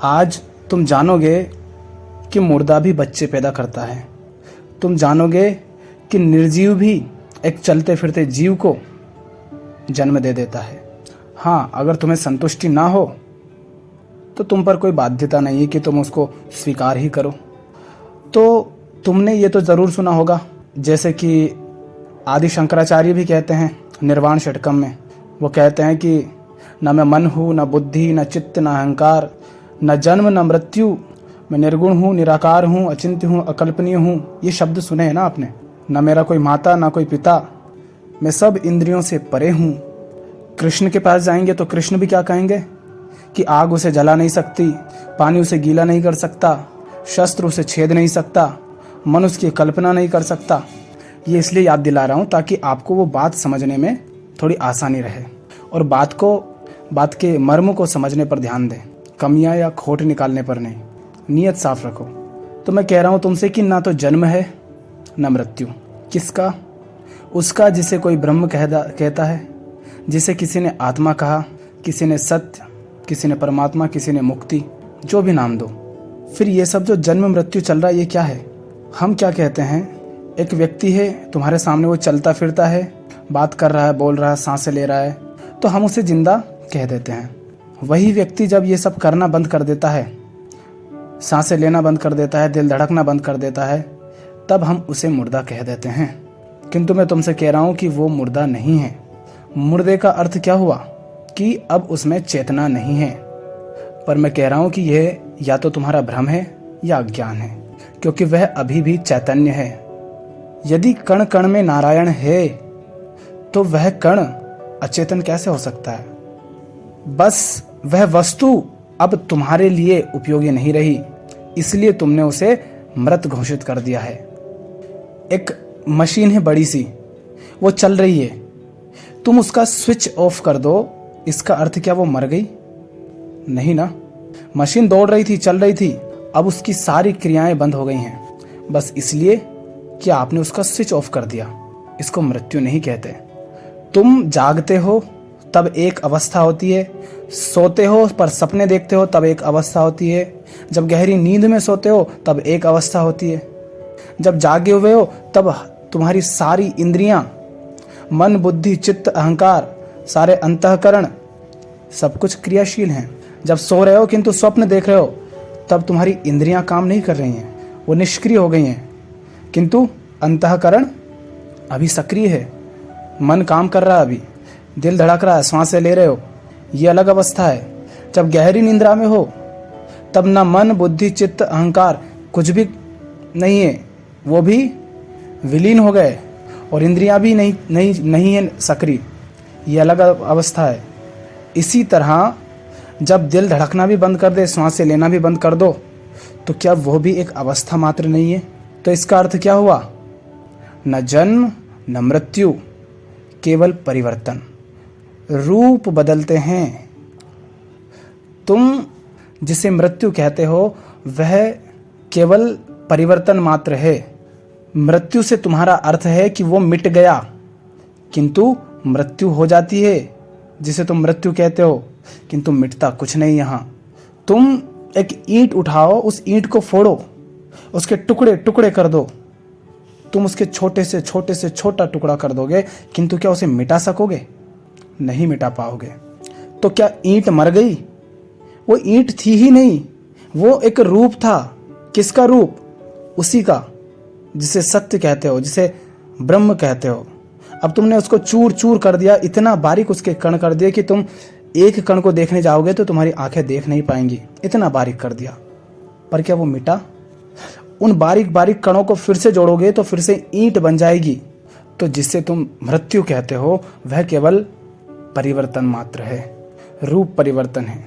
आज तुम जानोगे कि मुर्दा भी बच्चे पैदा करता है। तुम जानोगे कि निर्जीव भी एक चलते फिरते जीव को जन्म दे देता है। हाँ, अगर तुम्हें संतुष्टि ना हो तो तुम पर कोई बाध्यता नहीं है कि तुम उसको स्वीकार ही करो। तो तुमने ये तो ज़रूर सुना होगा, जैसे कि आदि शंकराचार्य भी कहते हैं निर्वाण षटकम में, वो कहते हैं कि न मैं मन हूँ, न बुद्धि, न चित्त, न अहंकार, न जन्म, न मृत्यु, मैं निर्गुण हूँ, निराकार हूँ, अचिंत्य हूँ, अकल्पनीय हूँ। ये शब्द सुने हैं ना आपने। न मेरा कोई माता, न कोई पिता, मैं सब इंद्रियों से परे हूँ। कृष्ण के पास जाएंगे तो कृष्ण भी क्या कहेंगे कि आग उसे जला नहीं सकती, पानी उसे गीला नहीं कर सकता, शस्त्र उसे छेद नहीं सकता, मन उसकी कल्पना नहीं कर सकता। ये इसलिए याद दिला रहा हूँ ताकि आपको वो बात समझने में थोड़ी आसानी रहे और बात के मर्म को समझने पर ध्यान दें, कमियां या खोट निकालने पर नहीं। नीयत साफ रखो। तो मैं कह रहा हूँ तुमसे कि ना तो जन्म है न मृत्यु। किसका? उसका जिसे कोई ब्रह्म कहता है, जिसे किसी ने आत्मा कहा, किसी ने सत्य, किसी ने परमात्मा, किसी ने मुक्ति, जो भी नाम दो। फिर ये सब जो जन्म मृत्यु चल रहा है ये क्या है? हम क्या कहते हैं, एक व्यक्ति है तुम्हारे सामने, वो चलता फिरता है, बात कर रहा है, बोल रहा है, सांसें ले रहा है, तो हम उसे जिंदा कह देते हैं। वही व्यक्ति जब ये सब करना बंद कर देता है, सांसें लेना बंद कर देता है, दिल धड़कना बंद कर देता है, तब हम उसे मुर्दा कह देते हैं। किंतु मैं तुमसे कह रहा हूं कि वो मुर्दा नहीं है। मुर्दे का अर्थ क्या हुआ कि अब उसमें चेतना नहीं है। पर मैं कह रहा हूं कि यह या तो तुम्हारा भ्रम है या अज्ञान है, क्योंकि वह अभी भी चैतन्य है। यदि कण कण में नारायण है तो वह कण अचेतन कैसे हो सकता है? बस वह वस्तु अब तुम्हारे लिए उपयोगी नहीं रही, इसलिए तुमने उसे मृत घोषित कर दिया है। एक मशीन है बड़ी सी, वो चल रही है, तुम उसका स्विच ऑफ कर दो, इसका अर्थ क्या वो मर गई? नहीं ना। मशीन दौड़ रही थी, चल रही थी, अब उसकी सारी क्रियाएं बंद हो गई हैं, बस इसलिए कि आपने उसका स्विच ऑफ कर दिया। इसको मृत्यु नहीं कहते। तुम जागते हो तब एक अवस्था होती है, सोते हो पर सपने देखते हो तब एक अवस्था होती है, जब गहरी नींद में सोते हो तब एक अवस्था होती है, जब जागे हुए हो तब तुम्हारी सारी इंद्रियां, मन, बुद्धि, चित्त, अहंकार, सारे अंतःकरण, सब कुछ क्रियाशील हैं। जब सो रहे हो किंतु स्वप्न देख रहे हो तब तुम्हारी इंद्रियां काम नहीं कर रही हैं, वो निष्क्रिय हो गई हैं, किंतु अंतःकरण अभी सक्रिय है, मन काम कर रहा है, अभी दिल धड़क रहा है, सांसें ले रहे हो, ये अलग अवस्था है। जब गहरी निंद्रा में हो तब ना मन, बुद्धि, चित्त, अहंकार कुछ भी नहीं है, वो भी विलीन हो गए और इंद्रियां भी नहीं है सक्रिय, ये अलग अवस्था है। इसी तरह जब दिल धड़कना भी बंद कर दे, सांसें लेना भी बंद कर दो, तो क्या वो भी एक अवस्था मात्र नहीं है? तो इसका अर्थ क्या हुआ? न जन्म न मृत्यु, केवल परिवर्तन। रूप बदलते हैं। तुम जिसे मृत्यु कहते हो वह केवल परिवर्तन मात्र है। मृत्यु से तुम्हारा अर्थ है कि वो मिट गया, किंतु मृत्यु हो जाती है जिसे तुम मृत्यु कहते हो, किंतु मिटता कुछ नहीं। यहां तुम एक ईंट उठाओ, उस ईंट को फोड़ो, उसके टुकड़े टुकड़े कर दो, तुम उसके छोटे से छोटा टुकड़ा कर दोगे, किंतु क्या उसे मिटा सकोगे? नहीं मिटा पाओगे। तो क्या ईंट मर गई? वो ईंट थी ही नहीं, वो एक रूप था। किसका रूप? उसी का जिसे सत्य कहते हो, जिसे ब्रह्म कहते हो। अब तुमने उसको चूर चूर कर दिया, इतना बारीक उसके कण कर दिए कि तुम एक कण को देखने जाओगे तो तुम्हारी आंखें देख नहीं पाएंगी, इतना बारीक कर दिया। पर क्या वो मिटा? उन बारीक बारीक कणों को फिर से जोड़ोगे तो फिर से ईंट बन जाएगी। तो जिसे तुम मृत्यु कहते हो वह केवल परिवर्तन मात्र है, रूप परिवर्तन है,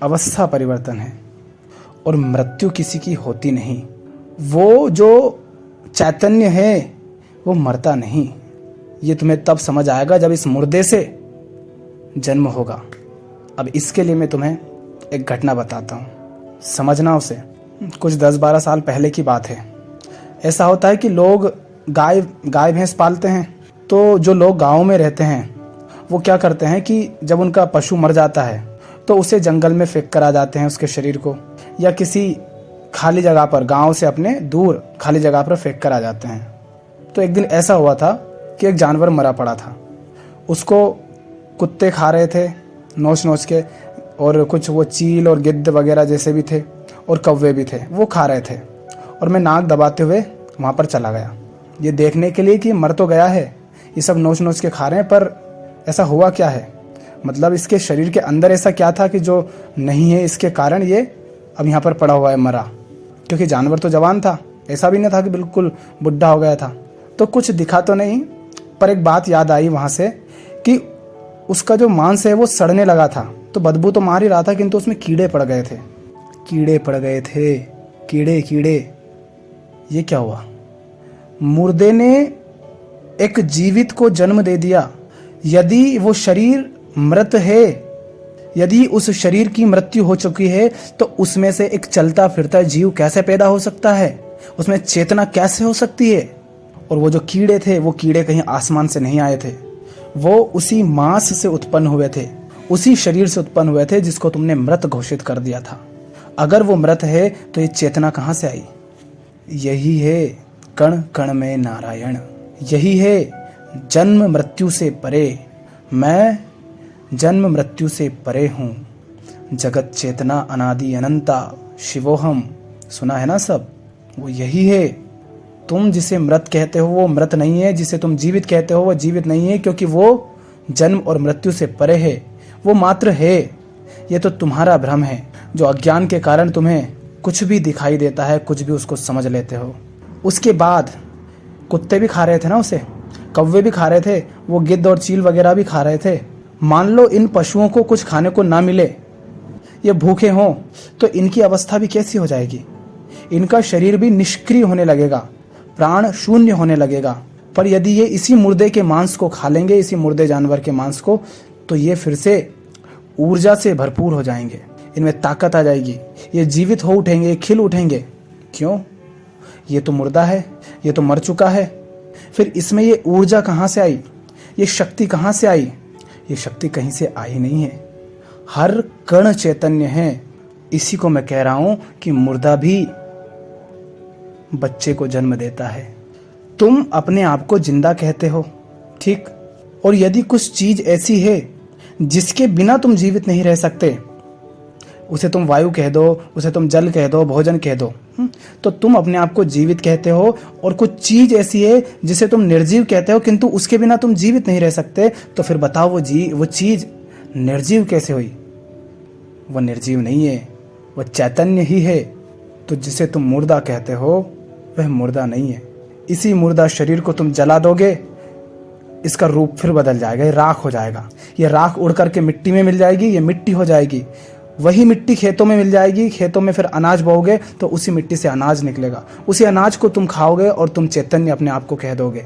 अवस्था परिवर्तन है, और मृत्यु किसी की होती नहीं। वो जो चैतन्य है वो मरता नहीं। ये तुम्हें तब समझ आएगा जब इस मुर्दे से जन्म होगा। अब इसके लिए मैं तुम्हें एक घटना बताता हूँ, समझना उसे। कुछ 10-12 साल पहले की बात है। ऐसा होता है कि लोग गाय भैंस पालते हैं। तो जो लोग गाँव में रहते हैं वो क्या करते हैं कि जब उनका पशु मर जाता है तो उसे जंगल में फेंक कर आ जाते हैं उसके शरीर को, या किसी खाली जगह पर, गांव से अपने दूर खाली जगह पर फेंक कर आ जाते हैं। तो एक दिन ऐसा हुआ था कि एक जानवर मरा पड़ा था, उसको कुत्ते खा रहे थे नोच नोच के, और कुछ वो चील और गिद्ध वगैरह जैसे भी थे और कौवे भी थे, वो खा रहे थे। और मैं नाक दबाते हुए वहाँ पर चला गया, ये देखने के लिए कि मर तो गया है, ये सब नोच नोच के खा रहे हैं, पर ऐसा हुआ क्या है, मतलब इसके शरीर के अंदर ऐसा क्या था कि जो नहीं है, इसके कारण ये अब यहाँ पर पड़ा हुआ है मरा। क्योंकि जानवर तो जवान था, ऐसा भी नहीं था कि बिल्कुल बुढ़ा हो गया था। तो कुछ दिखा तो नहीं, पर एक बात याद आई वहाँ से कि उसका जो मांस है वो सड़ने लगा था। तो बदबू तो मार ही रहा था, किंतु उसमें कीड़े पड़ गए थे, कीड़े पड़ गए थे, कीड़े कीड़े। ये क्या हुआ, मुर्दे ने एक जीवित को जन्म दे दिया। यदि वो शरीर मृत है, यदि उस शरीर की मृत्यु हो चुकी है, तो उसमें से एक चलता फिरता जीव कैसे पैदा हो सकता है, उसमें चेतना कैसे हो सकती है। और वो जो कीड़े थे, वो कीड़े कहीं आसमान से नहीं आए थे, वो उसी मांस से उत्पन्न हुए थे, उसी शरीर से उत्पन्न हुए थे जिसको तुमने मृत घोषित कर दिया था। अगर वो मृत है तो ये चेतना कहाँ से आई? यही है कण कण में नारायण, यही है जन्म मृत्यु से परे। मैं जन्म मृत्यु से परे हूँ, जगत चेतना अनादि अनंता शिवोहम। सुना है ना सब, वो यही है। तुम जिसे मृत कहते हो वो मृत नहीं है, जिसे तुम जीवित कहते हो वो जीवित नहीं है, क्योंकि वो जन्म और मृत्यु से परे है, वो मात्र है। ये तो तुम्हारा भ्रम है, जो अज्ञान के कारण तुम्हें कुछ भी दिखाई देता है, कुछ भी उसको समझ लेते हो। उसके बाद कुत्ते भी खा रहे थे ना उसे, कौवे भी खा रहे थे, वो गिद्ध और चील वगैरह भी खा रहे थे। मान लो इन पशुओं को कुछ खाने को ना मिले, ये भूखे हों, तो इनकी अवस्था भी कैसी हो जाएगी? इनका शरीर भी निष्क्रिय होने लगेगा, प्राण शून्य होने लगेगा। पर यदि ये इसी मुर्दे के मांस को खा लेंगे, इसी मुर्दे जानवर के मांस को, तो ये फिर से ऊर्जा से भरपूर हो जाएंगे, इनमें ताकत आ जाएगी, ये जीवित हो उठेंगे, खिल उठेंगे। क्यों? ये तो मुर्दा है, ये तो मर चुका है। फिर इसमें ये ऊर्जा कहाँ से आई, ये शक्ति कहाँ से आई? ये शक्ति कहीं से आई नहीं है, हर कण चैतन्य है। इसी को मैं कह रहा हूं कि मुर्दा भी बच्चे को जन्म देता है। तुम अपने आप को जिंदा कहते हो, ठीक, और यदि कुछ चीज ऐसी है जिसके बिना तुम जीवित नहीं रह सकते, उसे तुम वायु कह दो, उसे तुम जल कह दो, भोजन कह दो, तो तुम अपने आप को जीवित कहते हो। और कुछ चीज ऐसी है जिसे तुम निर्जीव कहते हो, किंतु उसके बिना तुम जीवित नहीं रह सकते, तो फिर बताओ वो चीज निर्जीव कैसे हुई? वो निर्जीव नहीं है, वो चैतन्य ही है। तो जिसे तुम मुर्दा कहते हो वह मुर्दा नहीं है। इसी मुर्दा शरीर को तुम जला दोगे, इसका रूप फिर बदल जाएगा, ये राख हो जाएगा। ये राख उड़ करके मिट्टी में मिल जाएगी, ये मिट्टी हो जाएगी। वही मिट्टी खेतों में मिल जाएगी, खेतों में फिर अनाज बोओगे तो उसी मिट्टी से अनाज निकलेगा। उसी अनाज को तुम खाओगे और तुम चैतन्य अपने आप को कह दोगे।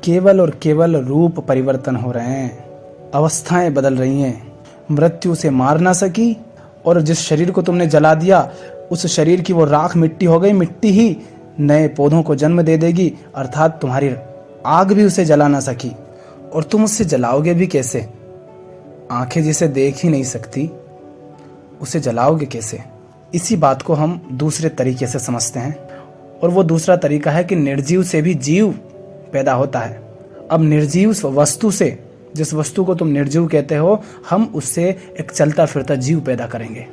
केवल और केवल रूप परिवर्तन हो रहे हैं, अवस्थाएं बदल रही हैं। मृत्यु से मार ना सकी, और जिस शरीर को तुमने जला दिया उस शरीर की वो राख मिट्टी हो गई। मिट्टी ही नए पौधों को जन्म दे देगी, अर्थात तुम्हारी आग भी उसे जला ना सकी। और तुम उससे जलाओगे भी कैसे? आंखें जिसे देख ही नहीं सकती उसे जलाओगे कैसे? इसी बात को हम दूसरे तरीके से समझते हैं, और वो दूसरा तरीका है कि निर्जीव से भी जीव पैदा होता है। अब निर्जीव वस्तु से, जिस वस्तु को तुम निर्जीव कहते हो, हम उससे एक चलता फिरता जीव पैदा करेंगे।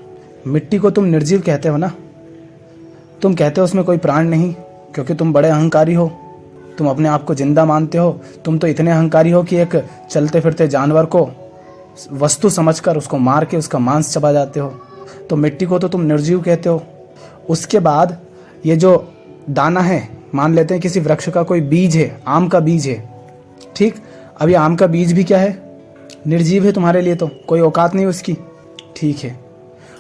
मिट्टी को तुम निर्जीव कहते हो ना, तुम कहते हो उसमें कोई प्राण नहीं, क्योंकि तुम बड़े अहंकारी हो, तुम अपने आप को जिंदा मानते हो। तुम तो इतने अहंकारी हो कि एक चलते फिरते जानवर को वस्तु समझकर उसको मार के उसका मांस चबा जाते हो। तो मिट्टी को तो तुम निर्जीव कहते हो। उसके बाद ये जो दाना है, मान लेते हैं किसी वृक्ष का कोई बीज है, आम का बीज है, ठीक। अब ये आम का बीज भी क्या है? निर्जीव है तुम्हारे लिए, तो कोई औकात नहीं उसकी, ठीक है।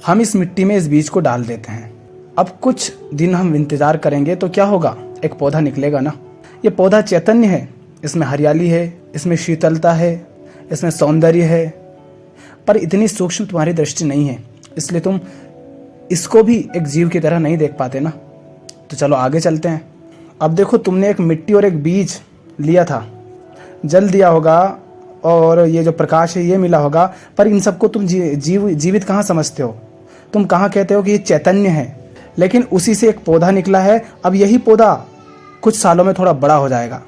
हम इस मिट्टी में इस बीज को डाल देते हैं। अब कुछ दिन हम इंतजार करेंगे तो क्या होगा? एक पौधा निकलेगा ना। ये पौधा चैतन्य है, इसमें हरियाली है, इसमें शीतलता है, इसमें सौंदर्य है, पर इतनी सूक्ष्म तुम्हारी दृष्टि नहीं है, इसलिए तुम इसको भी एक जीव की तरह नहीं देख पाते ना। तो चलो आगे चलते हैं। अब देखो, तुमने एक मिट्टी और एक बीज लिया था, जल दिया होगा, और ये जो प्रकाश है ये मिला होगा, पर इन सबको तुम जीवित कहाँ समझते हो? तुम कहाँ कहते हो कि ये चैतन्य है? लेकिन उसी से एक पौधा निकला है। अब यही पौधा कुछ सालों में थोड़ा बड़ा हो जाएगा,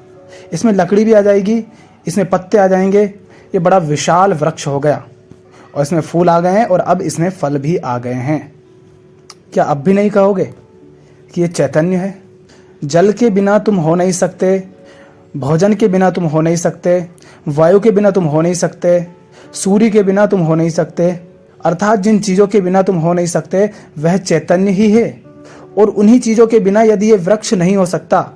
इसमें लकड़ी भी आ जाएगी, इसमें पत्ते आ जाएंगे, ये बड़ा विशाल वृक्ष हो गया और इसमें फूल आ गए हैं और अब इसमें फल भी आ गए हैं। क्या अब भी नहीं कहोगे कि ये चैतन्य है? जल के बिना तुम हो नहीं सकते, भोजन के बिना तुम हो नहीं सकते, वायु के बिना तुम हो नहीं सकते, सूर्य के बिना तुम हो नहीं सकते, अर्थात जिन चीज़ों के बिना तुम हो नहीं सकते वह चैतन्य ही है। और उन्हीं चीज़ों के बिना यदि ये वृक्ष नहीं हो सकता,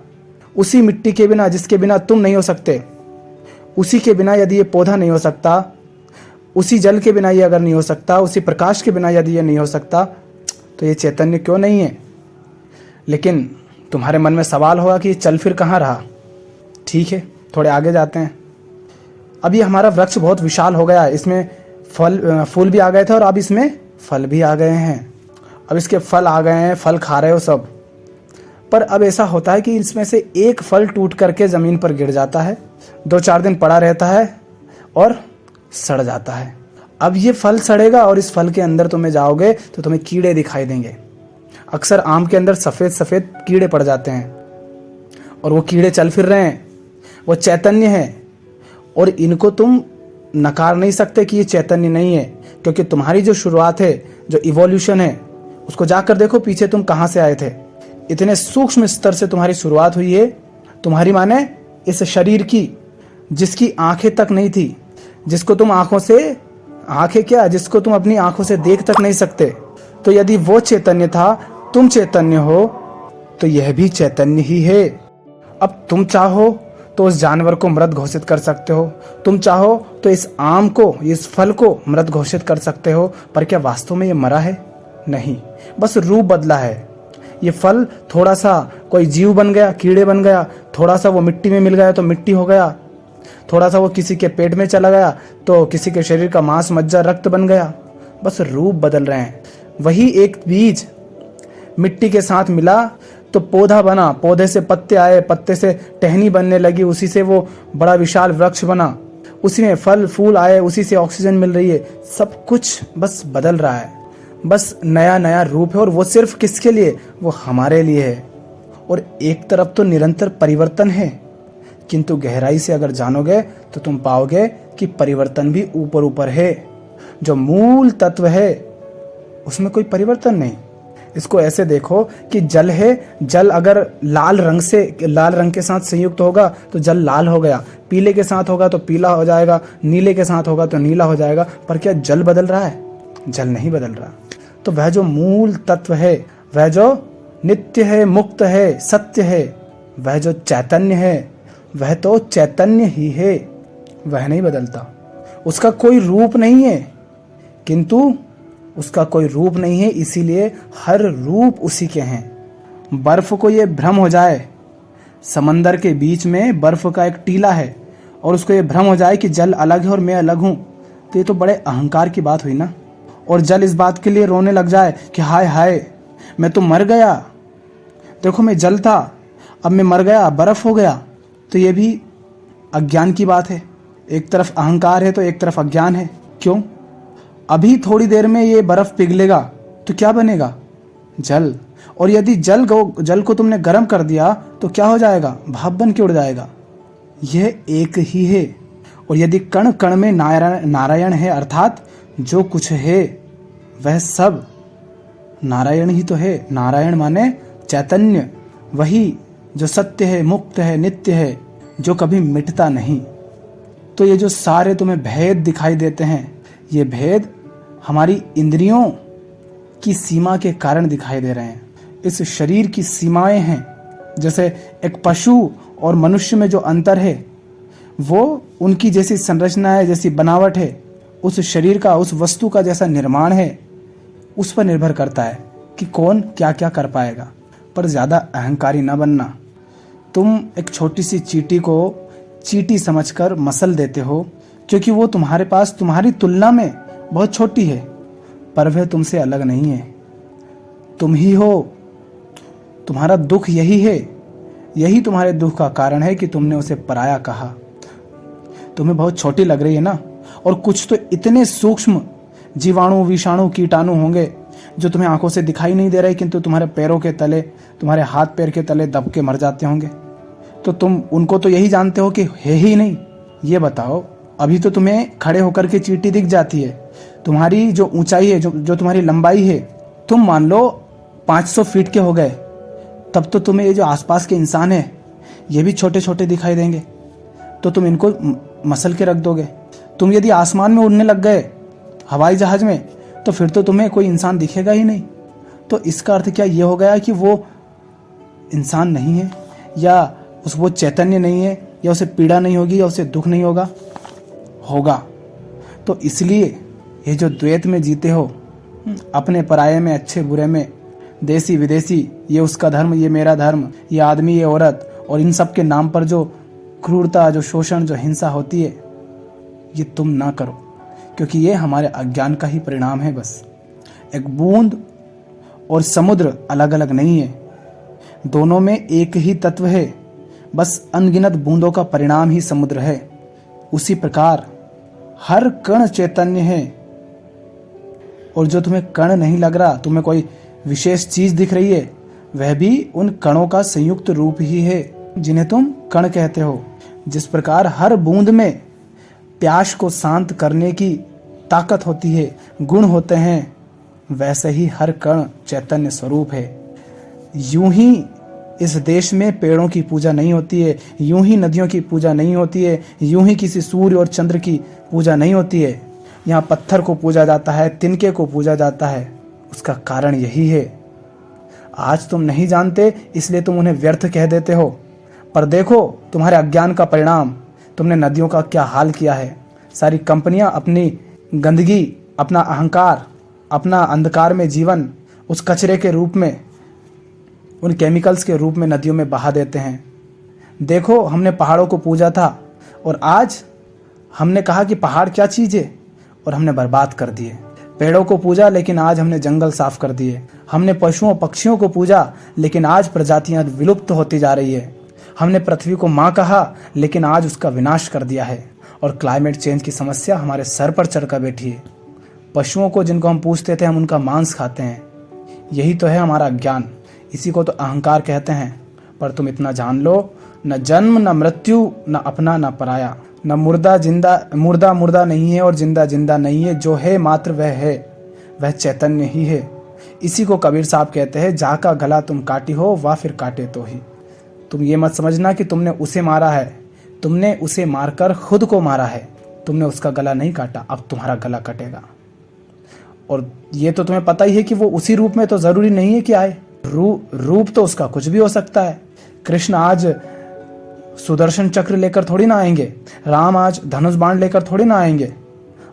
उसी मिट्टी के बिना जिसके बिना तुम नहीं हो सकते, उसी के बिना यदि ये पौधा नहीं हो सकता, उसी जल के बिना ये अगर नहीं हो सकता, उसी प्रकाश के बिना यदि ये नहीं हो सकता, तो ये चैतन्य क्यों नहीं है? लेकिन तुम्हारे मन में सवाल होगा कि ये चल फिर कहाँ रहा। ठीक है, थोड़े आगे जाते हैं। अब ये हमारा वृक्ष बहुत विशाल हो गया है, इसमें फूल भी आ गए थे और अब इसमें फल भी आ गए हैं। अब इसके फल आ गए हैं, फल खा रहे हो सब। पर अब ऐसा होता है कि इसमें से एक फल टूट करके ज़मीन पर गिर जाता है, 2-4 दिन पड़ा रहता है और सड़ जाता है। अब ये फल सड़ेगा और इस फल के अंदर तुम्हें जाओगे तो तुम्हें कीड़े दिखाई देंगे। अक्सर आम के अंदर सफ़ेद सफ़ेद कीड़े पड़ जाते हैं और वो कीड़े चल फिर रहे हैं, वो चैतन्य है। और इनको तुम नकार नहीं सकते कि ये चैतन्य नहीं है, क्योंकि तुम्हारी जो शुरुआत है, जो इवोल्यूशन है, उसको जाकर देखो पीछे तुम कहाँ से आए थे। इतने सूक्ष्म स्तर से तुम्हारी शुरुआत हुई है। तुम्हारी माने इस शरीर की, जिसकी आंखें तक नहीं थी, जिसको तुम जिसको तुम अपनी आंखों से देख तक नहीं सकते। तो यदि वो चैतन्य था, तुम चैतन्य हो, तो यह भी चैतन्य ही है। अब तुम चाहो तो उस जानवर को मृत घोषित कर सकते हो, तुम चाहो तो इस आम को, इस फल को मृत घोषित कर सकते हो। पर क्या वास्तव में ये मरा है? नहीं, बस रूप बदला है। ये फल थोड़ा सा कोई जीव बन गया, कीड़े बन गया, थोड़ा सा वो मिट्टी में मिल गया तो मिट्टी हो गया, थोड़ा सा वो किसी के पेट में चला गया तो किसी के शरीर का मांस मज्जा रक्त बन गया। बस रूप बदल रहे हैं। वही एक बीज मिट्टी के साथ मिला तो पौधा बना, पौधे से पत्ते आए, पत्ते से टहनी बनने लगी, उसी से वो बड़ा विशाल वृक्ष बना, उसी में फल फूल आए, उसी से ऑक्सीजन मिल रही है। सब कुछ बस बदल रहा है, बस नया नया रूप है। और वो सिर्फ किसके लिए? वो हमारे लिए है। और एक तरफ तो निरंतर परिवर्तन है, किंतु गहराई से अगर जानोगे तो तुम पाओगे कि परिवर्तन भी ऊपर ऊपर है। जो मूल तत्व है उसमें कोई परिवर्तन नहीं। इसको ऐसे देखो कि जल है, जल अगर लाल रंग के साथ संयुक्त होगा तो जल लाल हो गया, पीले के साथ होगा तो पीला हो जाएगा, नीले के साथ होगा तो नीला हो जाएगा। पर क्या जल बदल रहा है? जल नहीं बदल रहा। तो वह जो मूल तत्व है, वह जो नित्य है, मुक्त है, सत्य है, वह जो चैतन्य है, वह तो चैतन्य ही है, वह नहीं बदलता। उसका कोई रूप नहीं है, किंतु उसका कोई रूप नहीं है, इसीलिए हर रूप उसी के हैं। बर्फ को ये भ्रम हो जाए, समंदर के बीच में बर्फ का एक टीला है और उसको ये भ्रम हो जाए कि जल अलग है और मैं अलग हूं, तो ये तो बड़े अहंकार की बात हुई ना। और जल इस बात के लिए रोने लग जाए कि हाय हाय मैं तो मर गया, देखो मैं जल था अब मैं मर गया, बर्फ हो गया, तो ये भी अज्ञान की बात है। एक तरफ अहंकार है तो एक तरफ अज्ञान है। क्यों? अभी थोड़ी देर में ये बर्फ पिघलेगा तो क्या बनेगा? जल। और यदि जल को तुमने गर्म कर दिया तो क्या हो जाएगा? भाप बन के उड़ जाएगा। यह एक ही है। और यदि कण कण में नारायण है, अर्थात जो कुछ है वह सब नारायण ही तो है। नारायण माने चैतन्य, वही जो सत्य है, मुक्त है, नित्य है, जो कभी मिटता नहीं। तो ये जो सारे तुम्हें भेद दिखाई देते हैं, ये भेद हमारी इंद्रियों की सीमा के कारण दिखाई दे रहे हैं। इस शरीर की सीमाएं हैं। जैसे एक पशु और मनुष्य में जो अंतर है, वो उनकी जैसी संरचना है, जैसी बनावट है, उस शरीर का, उस वस्तु का जैसा निर्माण है, उस पर निर्भर करता है कि कौन क्या क्या कर पाएगा। पर ज़्यादा अहंकारी न बनना। तुम एक छोटी सी चींटी को चींटी समझकर मसल देते हो, क्योंकि वो तुम्हारे पास तुम्हारी तुलना में बहुत छोटी है, पर वह तुमसे अलग नहीं है। तुम ही हो। तुम्हारा दुख यही है, यही तुम्हारे दुख का कारण है कि तुमने उसे पराया कहा। तुम्हें बहुत छोटी लग रही है ना, और कुछ तो इतने सूक्ष्म जीवाणु, विषाणु, कीटाणु होंगे जो तुम्हें आंखों से दिखाई नहीं दे रहे, किंतु तुम्हारे पैरों के तले, तुम्हारे हाथ पैर के तले दब के मर जाते होंगे। तो तुम उनको तो यही जानते हो कि है ही नहीं। ये बताओ, अभी तो तुम्हें खड़े होकर के चींटी दिख जाती है, तुम्हारी जो ऊंचाई है, जो तुम्हारी लंबाई है, तुम मान लो 500 फीट के हो गए, तब तो तुम्हें ये जो आसपास के इंसान है ये भी छोटे छोटे दिखाई देंगे, तो तुम इनको मसल के रख दोगे। तुम यदि आसमान में उड़ने लग गए हवाई जहाज में, तो फिर तो तुम्हें कोई इंसान दिखेगा ही नहीं। तो इसका अर्थ क्या ये हो गया कि वो इंसान नहीं है, या वो चैतन्य नहीं है, या उसे पीड़ा नहीं होगी, या उसे दुख नहीं होगा? होगा। तो इसलिए ये जो द्वैत में जीते हो, अपने पराये में, अच्छे बुरे में, देसी विदेशी, ये उसका धर्म, ये मेरा धर्म, ये आदमी, ये औरत, और इन सब के नाम पर जो क्रूरता, जो शोषण, जो हिंसा होती है, ये तुम ना करो, क्योंकि ये हमारे अज्ञान का ही परिणाम है। बस एक बूंद और समुद्र अलग अलग नहीं है, दोनों में एक ही तत्व है, बस अनगिनत बूंदों का परिणाम ही समुद्र है। उसी प्रकार हर कण चैतन्य है, और जो तुम्हें कण नहीं लग रहा, तुम्हें कोई विशेष चीज दिख रही है, वह भी उन कणों का संयुक्त रूप ही है जिन्हें तुम कण कहते हो। जिस प्रकार हर बूंद में प्यास को शांत करने की ताकत होती है, गुण होते हैं, वैसे ही हर कण चैतन्य स्वरूप है। यूं ही इस देश में पेड़ों की पूजा नहीं होती है, यूं ही नदियों की पूजा नहीं होती है, यूं ही किसी सूर्य और चंद्र की पूजा नहीं होती है। यहाँ पत्थर को पूजा जाता है, तिनके को पूजा जाता है। उसका कारण यही है। आज तुम नहीं जानते, इसलिए तुम उन्हें व्यर्थ कह देते हो, पर देखो तुम्हारे अज्ञान का परिणाम, तुमने नदियों का क्या हाल किया है। सारी कंपनियां अपनी गंदगी, अपना अहंकार, अपना अंधकार में जीवन उस कचरे के रूप में, उन केमिकल्स के रूप में नदियों में बहा देते हैं। देखो, हमने पहाड़ों को पूजा था, और आज हमने कहा कि पहाड़ क्या चीज़ है, और हमने बर्बाद कर दिए। पेड़ों को पूजा, लेकिन आज हमने जंगल साफ कर दिए। हमने पशुओं पक्षियों को पूजा, लेकिन आज प्रजातियां विलुप्त होती जा रही है। हमने पृथ्वी को माँ कहा, लेकिन आज उसका विनाश कर दिया है। और क्लाइमेट चेंज की समस्या हमारे सर पर चढ़कर बैठी है। पशुओं को जिनको हम पूजते थे, हम उनका मांस खाते हैं। यही तो है हमारा ज्ञान, इसी को तो अहंकार कहते हैं। पर तुम इतना जान लो, न जन्म न मृत्यु, न अपना न पराया, न मुर्दा जिंदा, मुर्दा नहीं है और जिंदा जिंदा नहीं है। जो है मात्र वह है, वह चैतन्य ही है। इसी को कबीर साहब कहते हैं, जा का गला तुम काटी हो, वाह फिर काटे तो ही। तुम ये मत समझना कि तुमने उसे मारा है, तुमने उसे मारकर खुद को मारा है। तुमने उसका गला नहीं काटा, अब तुम्हारा गला कटेगा। और ये तो तुम्हें पता ही है कि वो उसी रूप में तो जरूरी नहीं है कि आए। रूप तो उसका कुछ भी हो सकता है। कृष्ण आज सुदर्शन चक्र लेकर थोड़ी ना आएंगे, राम आज धनुष बाण लेकर थोड़ी ना आएंगे।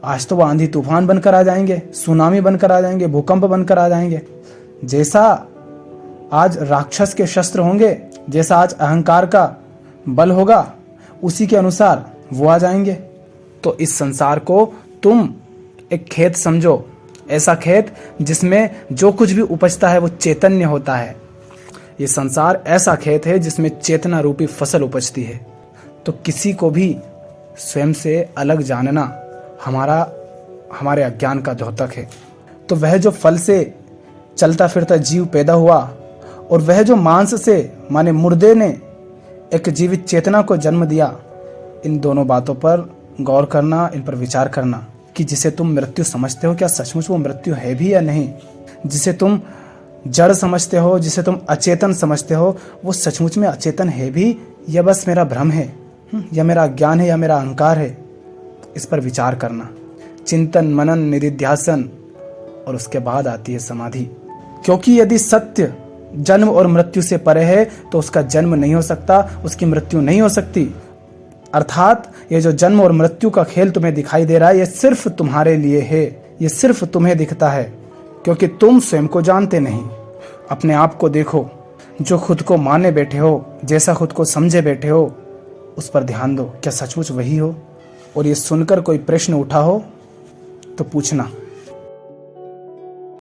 आज तो वो आंधी तूफान बनकर आ जाएंगे, सुनामी बनकर आ जाएंगे, भूकंप बनकर आ जाएंगे। जैसा आज राक्षस के शस्त्र होंगे, जैसा आज अहंकार का बल होगा, उसी के अनुसार वो आ जाएंगे। तो इस संसार को तुम एक खेत समझो, ऐसा खेत जिसमें जो कुछ भी उपजता है वो चैतन्य होता है। ये संसार ऐसा खेत है जिसमें चेतना रूपी फसल उपजती है। तो किसी को भी स्वयं से अलग जानना हमारे अज्ञान का द्योतक है। तो वह जो फल से चलता फिरता जीव पैदा हुआ, और वह जो मांस से माने मुर्दे ने एक जीवित चेतना को जन्म दिया, इन दोनों बातों पर गौर करना, इन पर विचार करना कि जिसे तुम मृत्यु समझते हो, क्या सचमुच वो मृत्यु है भी या नहीं। जिसे तुम जड़ समझते हो, जिसे तुम अचेतन समझते हो, वो सचमुच में अचेतन है भी, या बस मेरा भ्रम है, या मेरा अज्ञान है, या मेरा अहंकार है। इस पर विचार करना, चिंतन मनन निधिध्यासन, और उसके बाद आती है समाधि। क्योंकि यदि सत्य जन्म और मृत्यु से परे है, तो उसका जन्म नहीं हो सकता, उसकी मृत्यु नहीं हो सकती। अर्थात ये जो जन्म और मृत्यु का खेल तुम्हें दिखाई दे रहा है, ये सिर्फ तुम्हारे लिए है, ये सिर्फ तुम्हें दिखता है, क्योंकि तुम स्वयं को जानते नहीं। अपने आप को देखो, जो खुद को माने बैठे हो, जैसा खुद को समझे बैठे हो, उस पर ध्यान दो, क्या सचमुच वही हो। और ये सुनकर कोई प्रश्न उठा हो तो पूछना।